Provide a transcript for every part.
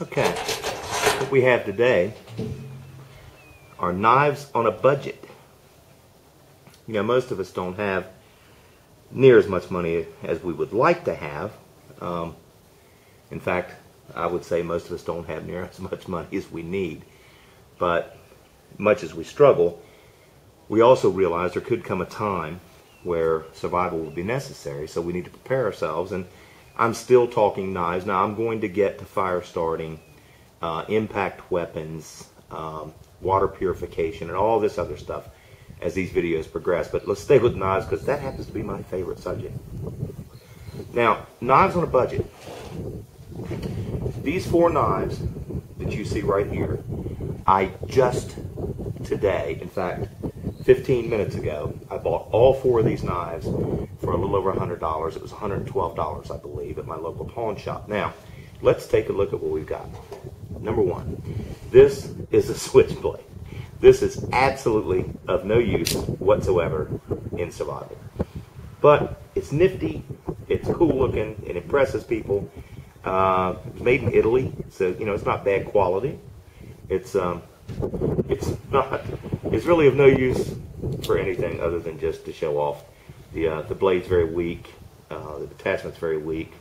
Okay, what we have today are knives on a budget. You know, most of us don't have near as much money as we would like to have. In fact, I would say most of us don't have near as much money as we need. But much as we struggle, we also realize there could come a time where survival will be necessary, so we need to prepare ourselves. And I'm still talking knives. Now I'm going to get to fire starting, impact weapons, water purification, and all this other stuff as these videos progress. But let's stay with knives because that happens to be my favorite subject. Now, knives on a budget. These 4 knives that you see right here, I just today, in fact, 15 minutes ago, I bought all 4 of these knives for a little over $100. It was $112, I believe, at my local pawn shop. Now, let's take a look at what we've got. Number 1, this is a switchblade. This is absolutely of no use whatsoever in survival. But it's nifty, it's cool looking, it impresses people. It's made in Italy, so you know it's not bad quality. It's really of no use for anything other than just to show off. The blade's very weak, the attachment's very weak.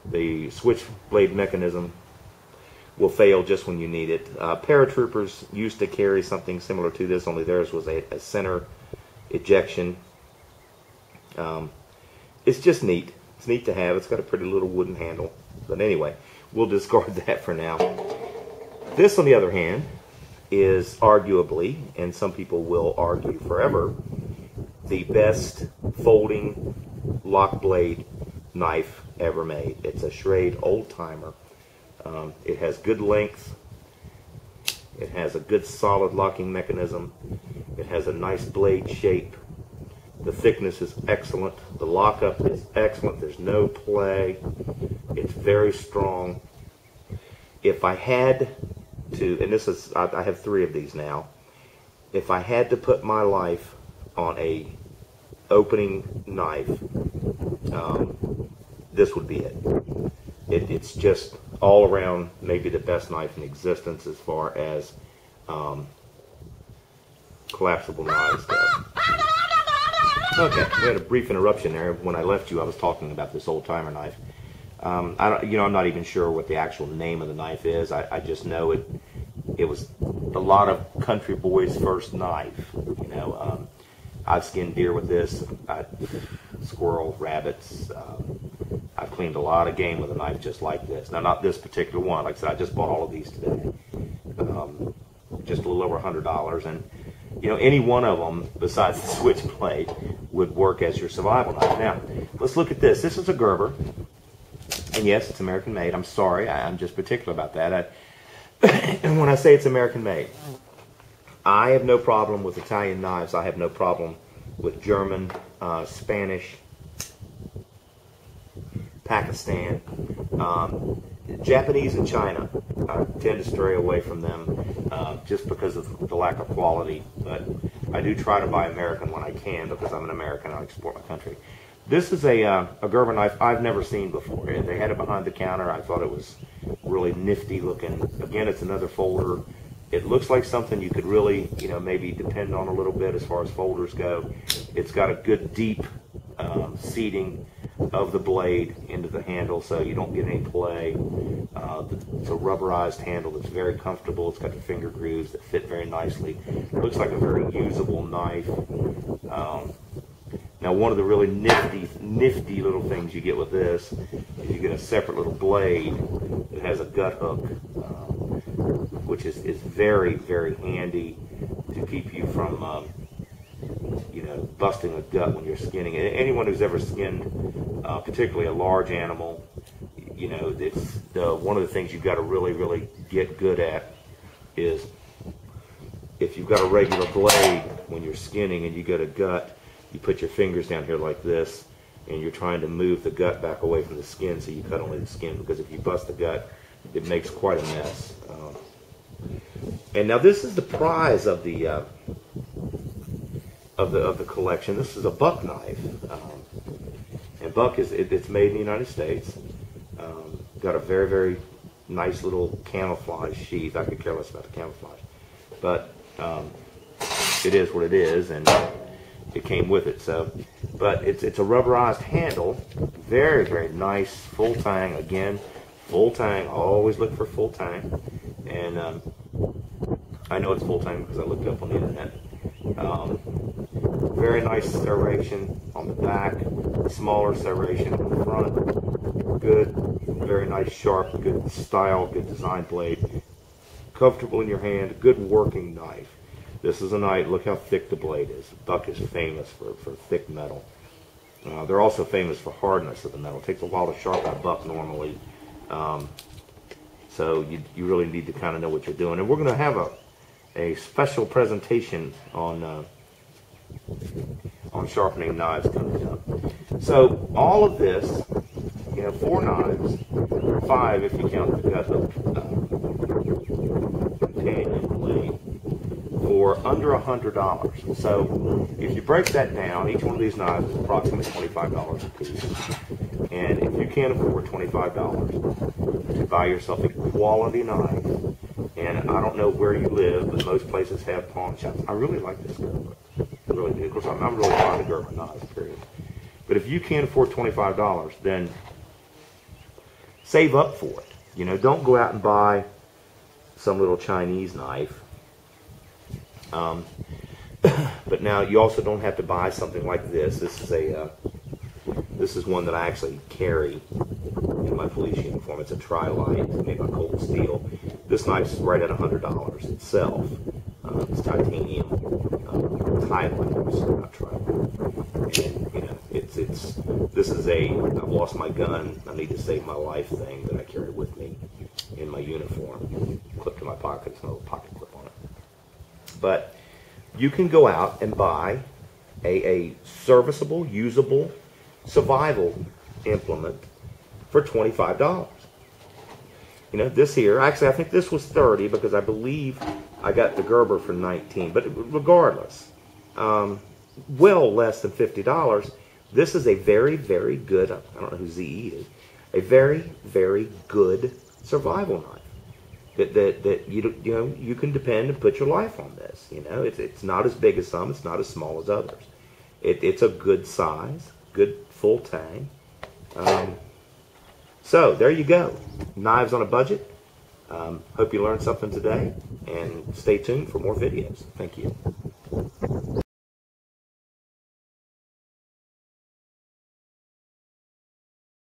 The switchblade mechanism will fail just when you need it. Paratroopers used to carry something similar to this, only theirs was a center ejection. It's just neat. It's neat to have. It's got a pretty little wooden handle. But anyway, we'll discard that for now. This, on the other hand, is arguably, and some people will argue forever, the best folding lock blade knife ever made. It's a Schrade old timer. It has good length. It has a good solid locking mechanism. It has a nice blade shape. The thickness is excellent. The lockup is excellent. There's no play. It's very strong. If I had to, and this is, I have 3 of these now. If I had to put my life on a opening knife, this would be it. It's just all around maybe the best knife in existence as far as collapsible knives go. Okay, we had a brief interruption there. When I left you, I was talking about this old timer knife. I'm not even sure what the actual name of the knife is. I just know it was a lot of country boys' first knife. You know, I've skinned deer with this, squirrel, rabbits. I've cleaned a lot of game with a knife just like this. Now, not this particular one. Like I said, I just bought all of these today. Just a little over $100, and you know, any one of them besides the switchblade would work as your survival knife. Now, let's look at this. This is a Gerber, and yes, it's American made. I'm sorry, I'm just particular about that. And when I say it's American made, I have no problem with Italian knives. I have no problem with German, Spanish, Pakistan, Japanese and China. I tend to stray away from them just because of the lack of quality. But I do try to buy American when I can because I'm an American and I support my country. This is a Gerber knife I've never seen before. They had it behind the counter. I thought it was really nifty looking. Again, it's another folder. It looks like something you could really, you know, maybe depend on a little bit as far as folders go. It's got a good deep seating of the blade into the handle so you don't get any play. It's a rubberized handle that's very comfortable. It's got the finger grooves that fit very nicely. It looks like a very usable knife. Now, one of the really nifty little things you get with this is you get a separate little blade that has a gut hook, which is very, very handy to keep you from you know, busting a gut when you're skinning it. Anyone who's ever skinned, particularly a large animal, you know, it's one of the things you've got to really get good at is if you've got a regular blade when you're skinning and you get a gut, you put your fingers down here like this, and you're trying to move the gut back away from the skin so you cut only the skin, because if you bust the gut, it makes quite a mess. And now this is the prize of the collection. This is a buck knife, and buck it's made in the United States. Got a very nice little camouflage sheath. I could care less about the camouflage, but it is what it is, and it came with it. So, but it's a rubberized handle, very, very nice, full tang. Again, full tang. Always look for full tang, and I know it's full tang because I looked it up on the internet. Very nice serration on the back, smaller serration on the front. Good, very nice, sharp, good style, good design blade. Comfortable in your hand, good working knife. This is a knife, look how thick the blade is. Buck is famous for thick metal. They're also famous for hardness of the metal. It takes a while to sharpen a buck normally. So you really need to kind of know what you're doing. And we're going to have a special presentation on sharpening knives coming up. So all of this, 4 knives, 5 if you count the gut hook companion blade, for under $100. So if you break that down, each one of these knives is approximately $25 a piece. And if you can't afford $25 to buy yourself a quality knife, and I don't know where you live, but most places have pawn shops. I really like this Gerber. I really do. Of course, I'm really fond of Gerber knives, period. But if you can't afford $25, then save up for it. Don't go out and buy some little Chinese knife. But now you also don't have to buy something like this. This is one that I actually carry in my police uniform. It's a tri-light made by Cold Steel. This knife's right at $100 itself. It's titanium, Highlanders, not tri-light. And this is I've lost my gun, I need to save my life thing that I carry with me in my uniform, clipped in my pocket. There's no pocket clip on it. But you can go out and buy a serviceable, usable survival implement for $25. This here, actually I think this was $30 because I believe I got the Gerber for $19. But regardless, well less than $50. This is a very, very good, I don't know who ZE is, a very, very good survival knife. That you can depend and put your life on this. It's not as big as some, it's not as small as others. It's a good size, good full tang. So there you go, knives on a budget. Hope you learned something today, and stay tuned for more videos. Thank you.